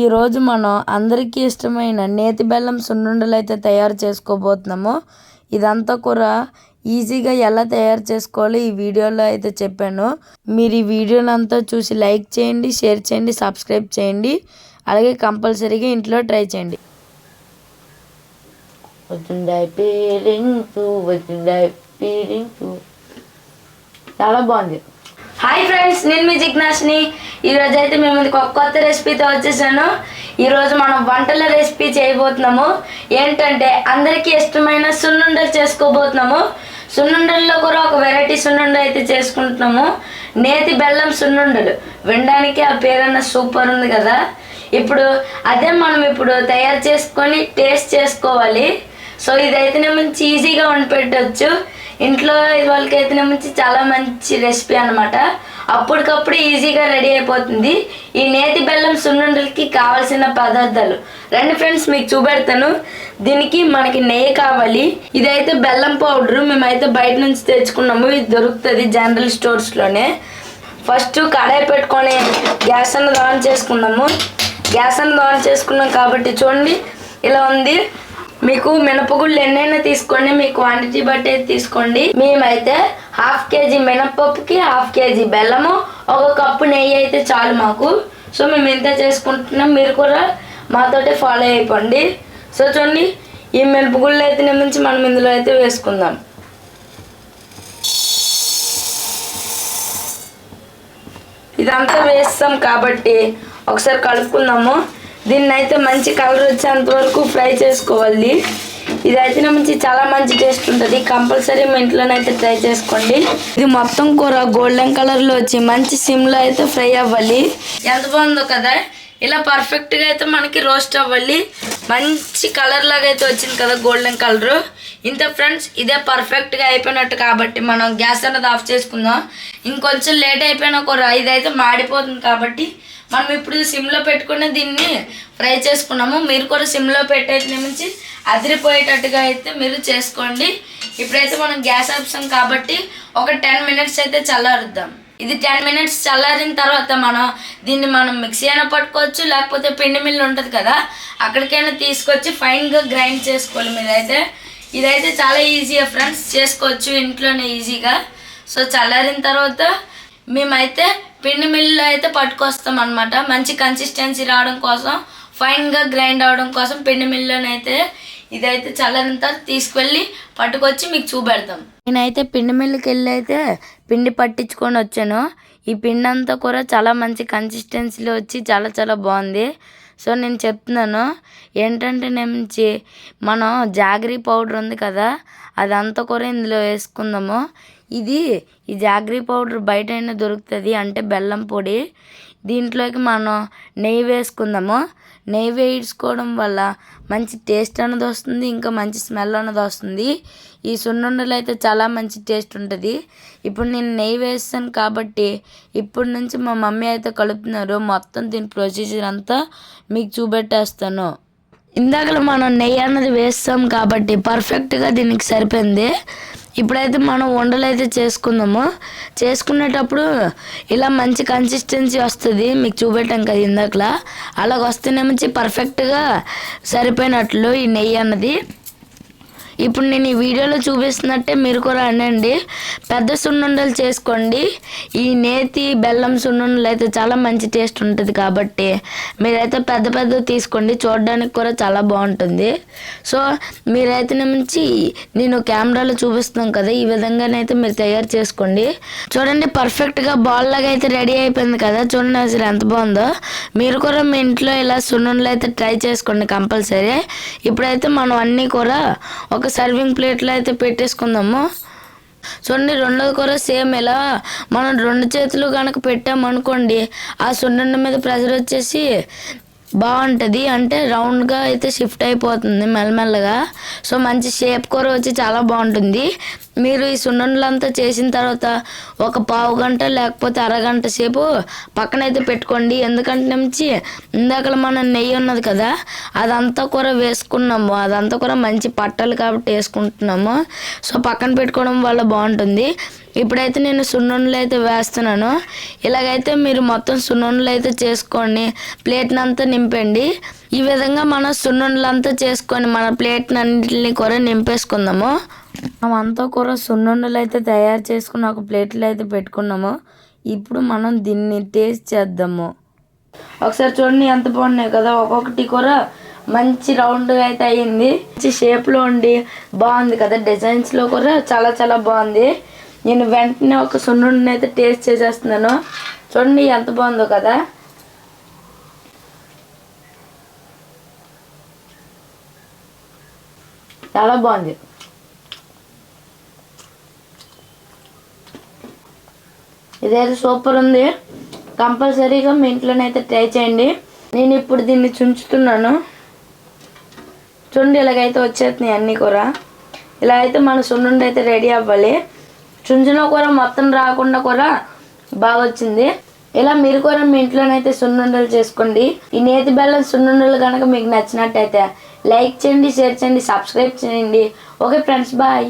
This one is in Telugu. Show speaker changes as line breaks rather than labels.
ఈరోజు మనం అందరికీ ఇష్టమైన నేతి బెల్లం సున్నుండలు అయితే తయారు చేసుకోబోతున్నాము. ఇదంతా కూడా ఈజీగా ఎలా తయారు చేసుకోవాలో ఈ వీడియోలో అయితే చెప్పాను. మీరు ఈ వీడియోని అంతా చూసి లైక్ చేయండి, షేర్ చేయండి, సబ్స్క్రైబ్ చేయండి. అలాగే కంపల్సరీగా ఇంట్లో ట్రై చేయండి. చాలా బాగుంది. హాయ్ ఫ్రెండ్స్, నేను మీ జిజ్ఞాస్ని. ఈరోజు అయితే మేము ఒక కొత్త రెసిపీతో వచ్చేసాను. ఈరోజు మనం వంటల రెసిపీ చేయబోతున్నాము. ఏంటంటే అందరికీ ఇష్టమైన సున్నుండలు చేసుకోబోతున్నాము. సున్నుండల్లో కూడా ఒక వెరైటీ సున్నుండ అయితే చేసుకుంటున్నాము. నేతి బెల్లం సున్నుండలు. వినడానికి ఆ పేరన్న సూపర్ ఉంది కదా. ఇప్పుడు అదే మనం ఇప్పుడు తయారు చేసుకొని టేస్ట్ చేసుకోవాలి. సో ఇదైతేనే మంచి ఈజీగా వండి పెట్టవచ్చు. ఇంట్లో వాళ్ళకైతేనే మంచి చాలా మంచి రెసిపీ అనమాట. అప్పటికప్పుడు ఈజీగా రెడీ అయిపోతుంది. ఈ నేతి బెల్లం సున్నుండలకి కావాల్సిన పదార్థాలు రండి ఫ్రెండ్స్, మీకు చూపెడతాను. దీనికి మనకి నెయ్యి కావాలి. ఇదైతే బెల్లం పౌడరు మేమైతే బయట నుంచి తెచ్చుకున్నాము. ఇది దొరుకుతుంది జనరల్ స్టోర్స్లోనే. ఫస్ట్ కడాయి పెట్టుకొని గ్యాస్ అన్నది ఆన్ చేసుకున్నాము. గ్యాస్ అన్నది ఆన్ చేసుకున్నాం కాబట్టి చూడండి ఇలా ఉంది. మీకు మినపగుళ్ళు ఎన్నైనా తీసుకోండి, మీ క్వాంటిటీ బట్టి తీసుకోండి. మేమైతే 1/2 కేజీ మినపప్పుకి 1/2 కేజీ బెల్లము, 1 కప్పు నెయ్యి అయితే చాలు మాకు. సో మేము ఇంత చేసుకుంటున్నాం, మీరు కూడా మాతోటే ఫాలో అయిపోండి. సో చూడండి, ఈ మినపగుళ్ళు అయితే నుంచి మనం ఇందులో అయితే వేసుకుందాం. ఇదంతా వేస్తాం కాబట్టి ఒకసారి కలుపుకుందాము. దీన్ని అయితే మంచి కలర్ వచ్చేంత వరకు ఫ్రై చేసుకోవాలి. ఇదైతే మంచి చాలా మంచి టేస్ట్ ఉంటుంది. కంపల్సరీ మీ ఇంట్లోనైతే ట్రై చేసుకోండి. ఇది మొత్తం కూర గోల్డెన్ కలర్లో వచ్చి మంచి సిమ్లో అయితే ఫ్రై అవ్వాలి. ఎంత బాగుందో కదా. ఇలా పర్ఫెక్ట్గా అయితే మనకి రోస్ట్ అవ్వాలి. మంచి కలర్ లాగా అయితే వచ్చింది కదా, గోల్డెన్ కలరు. ఇంత ఫ్రెండ్స్, ఇదే పర్ఫెక్ట్గా అయిపోయినట్టు కాబట్టి మనం గ్యాస్ అన్నది ఆఫ్ చేసుకుందాం. ఇంకొంచెం లేట్ అయిపోయినా కూర ఇదైతే మాడిపోతుంది కాబట్టి మనం ఇప్పుడు సిమ్లో పెట్టుకుని దీన్ని ఫ్రై చేసుకున్నాము. మీరు కూడా సిమ్లో పెట్టేది నుంచి అదిరిపోయేటట్టుగా అయితే మీరు చేసుకోండి. ఇప్పుడైతే మనం గ్యాస్ ఆప్షన్ కాబట్టి ఒక 10 మినిట్స్ అయితే చల్లారుద్దాం. ఇది 10 మినిట్స్ చల్లారిన తర్వాత మనం మిక్సీ అయినా పట్టుకోవచ్చు, లేకపోతే పిండి మిల్లు ఉంటుంది కదా, అక్కడికైనా తీసుకొచ్చి ఫైన్గా గ్రైండ్ చేసుకోవాలి. మీరైతే ఇదైతే చాలా ఈజీగా ఫ్రెండ్స్ చేసుకోవచ్చు ఇంట్లోనే ఈజీగా. సో చల్లారిన తర్వాత మేమైతే పిండి మిల్లులో అయితే పట్టుకొస్తాం అనమాట. మంచి కన్సిస్టెన్సీ రావడం కోసం, ఫైన్గా గ్రైండ్ అవడం కోసం పిండి మిల్లులోనైతే ఇదైతే చల్లారిన తర్వాత తీసుకువెళ్ళి పట్టుకొచ్చి మీకు చూపెడతాం. నేనైతే పిండి మిల్లుకి వెళ్ళి అయితే పిండి పట్టించుకొని వచ్చాను. ఈ పిండి అంతా కూడా చాలా మంచి కన్సిస్టెన్సీలో వచ్చి చాలా చాలా బాగుంది. సో నేను చెప్తున్నాను ఏంటంటే నుంచి మనం జాగరీ పౌడర్ ఉంది కదా, అదంతా కూడా ఇందులో వేసుకుందాము. ఈ జాగరీ పౌడర్ బయట అయినా దొరుకుతుంది, అంటే బెల్లం పొడి. దీంట్లోకి మనం నెయ్యి వేసుకుందాము. నెయ్యి వేసుకోవడం వల్ల మంచి టేస్ట్ అన్నది వస్తుంది, ఇంకా మంచి స్మెల్ అన్నది వస్తుంది. ఈ సున్నుండలు అయితే చాలా మంచి టేస్ట్ ఉంటుంది. ఇప్పుడు నేను నెయ్యి వేస్తాను కాబట్టి ఇప్పటి నుంచి మా మమ్మీ అయితే కలుపుతున్నారు. మొత్తం దీని ప్రొసీజర్ అంతా మీకు చూపెట్టేస్తాను. ఇందాక మనం నెయ్యి అన్నది వేస్తాం కాబట్టి పర్ఫెక్ట్గా దీనికి సరిపోయింది. ఇప్పుడైతే మనం ఉండలు అయితే చేసుకుందాము. చేసుకునేటప్పుడు ఇలా మంచి కన్సిస్టెన్సీ వస్తుంది, మీకు చూపెట్టాం కదా ఇందాకలా. అలాగ వస్తేనేమో పర్ఫెక్ట్గా సరిపోయినట్లు ఈ నెయ్యి అన్నది. ఇప్పుడు నేను ఈ వీడియోలో చూపిస్తున్నట్టే మీరు కూడా అనండి. పెద్ద సున్నుండలు చేసుకోండి. ఈ నేతి బెల్లం సున్నుండలు అయితే చాలా మంచి టేస్ట్ ఉంటుంది కాబట్టి మీరైతే పెద్ద పెద్ద తీసుకోండి. చూడడానికి కూడా చాలా బాగుంటుంది. సో మీరైతే నుంచి నేను కెమెరాలో చూపిస్తున్నాం కదా, ఈ విధంగానైతే మీరు తయారు చేసుకోండి. చూడండి, పర్ఫెక్ట్గా బాల్ లాగా అయితే రెడీ అయిపోయింది కదా. చూడండి అసలు ఎంత బాగుందో. మీరు కూడా మీ ఇంట్లో ఇలా సున్నుండలు అయితే ట్రై చేసుకోండి కంపల్సరీ. ఇప్పుడైతే మనం అన్నీ కూడా ఒక సర్వింగ్ ప్లేట్లో అయితే పెట్టేసుకుందాము. చూడండి, రెండోది కూడా సేమ్ ఇలా మనం 2 చేతులు కనుక పెట్టామనుకోండి, ఆ సున్నుండ మీద ప్రెషర్ వచ్చేసి బాగుంటుంది, అంటే రౌండ్గా అయితే షిఫ్ట్ అయిపోతుంది మెల్లమెల్లగా. సో మంచి షేప్ కూర వచ్చి చాలా బాగుంటుంది. మీరు ఈ సున్నుండలంతా చేసిన తర్వాత ఒక పావు గంట లేకపోతే అరగంట సేపు పక్కనైతే పెట్టుకోండి. ఎందుకంటే నుంచి ఇందాక మనం నెయ్యి ఉన్నది కదా, అదంతా కూర వేసుకున్నాము. అదంతా కూడా మంచి పట్టలు కాబట్టి వేసుకుంటున్నాము. సో పక్కన పెట్టుకోవడం వల్ల బాగుంటుంది. ఇప్పుడైతే నేను సున్నుండలు అయితే వేస్తున్నాను. ఇలాగైతే మీరు మొత్తం సున్నుండలు అయితే చేసుకోండి, ప్లేట్ని అంతా నింపండి. ఈ విధంగా మనం సున్నుండలు అంతా చేసుకొని మన ప్లేట్ని అన్నింటిని కూడా నింపేసుకుందాము. మనమంతా కూడా సున్నుండలు అయితే తయారు చేసుకుని ఒక ప్లేట్లో అయితే పెట్టుకున్నాము. ఇప్పుడు మనం దీన్ని టేస్ట్ చేద్దాము. ఒకసారి చూడండి ఎంత బాగున్నాయి కదా, ఒక్కొక్కటి కూడా మంచి రౌండ్గా అయితే అయ్యింది, మంచి షేప్లో ఉండి బాగుంది కదా, డిజైన్స్లో కూడా చాలా చాలా బాగుంది. నేను వెంటనే ఒక సున్నుండిని అయితే టేస్ట్ చేసేస్తున్నాను. చూడండి ఎంత బాగుందో కదా. చాలా బాగుంది. ఇదైతే సూపర్ ఉంది. కంపల్సరీగా మీ ఇంట్లోనైతే ట్రై చేయండి. నేను ఇప్పుడు దీన్ని చుంచుతున్నాను. చూడండి ఇలాగైతే వచ్చేస్తున్నాయి అన్నీ కూడా. ఇలా అయితే మన సున్నుండి అయితే రెడీ అవ్వాలి. చుంచులో కూడా మొత్తం రాకుండా కూడా బాగా వచ్చింది. ఇలా మీరు కూడా మీ ఇంట్లోనైతే సున్నుండలు చేసుకోండి. ఈ నేతి బెల్లం సున్నుండలు కనుక మీకు నచ్చినట్టయితే లైక్ చేయండి, షేర్ చేయండి, సబ్స్క్రైబ్ చేయండి. Okay friends, bye.